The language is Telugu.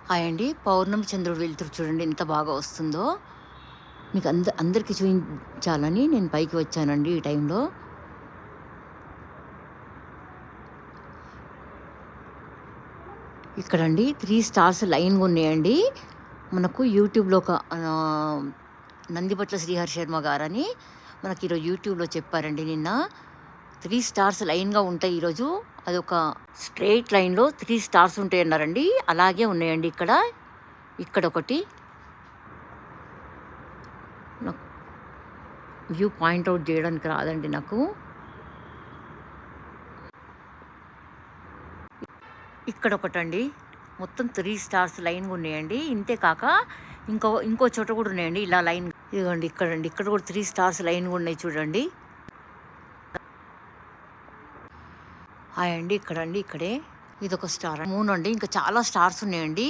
హాయ్ అండి. పౌర్ణమి చంద్రుడు వెలుతురు చూడండి ఎంత బాగా వస్తుందో. మీకు అందరికీ చూయించాలని నేను పైకి వచ్చానండి ఈ టైంలో. ఇక్కడండి 3 స్టార్స్ లైన్‌గా ఉన్నాయండి. మనకు యూట్యూబ్‌లో ఒక నందిబట్ల శ్రీహరి శర్మ గారని మనకి ఈరోజు యూట్యూబ్‌లో చెప్పారండి నిన్న. 3 స్టార్స్ లైన్‌గా ఉంటాయి ఈరోజు. అదొక స్ట్రెయిట్ లైన్‌లో 3 స్టార్స్ ఉంటాయన్నారండి. అలాగే ఉన్నాయండి ఇక్కడ. ఇక్కడొకటి. నాకు వ్యూ పాయింట్ ఔట్ చేయడానికి రాదండి నాకు. ఇక్కడొకటండి. మొత్తం 3 స్టార్స్ లైన్‌గా ఉన్నాయండి. ఇంతే కాక ఇంకో చోట కూడా ఉన్నాయండి ఇలా లైన్. ఇదిగోండి ఇక్కడండి. ఇక్కడ కూడా 3 స్టార్స్ లైన్‌గా ఉన్నాయి చూడండి. హాయ్ అండి. ఇక్కడండి ఇక్కడే. ఇదొక స్టార్. మూన్ అండి. ఇంకా చాలా స్టార్స్ ఉన్నాయండి.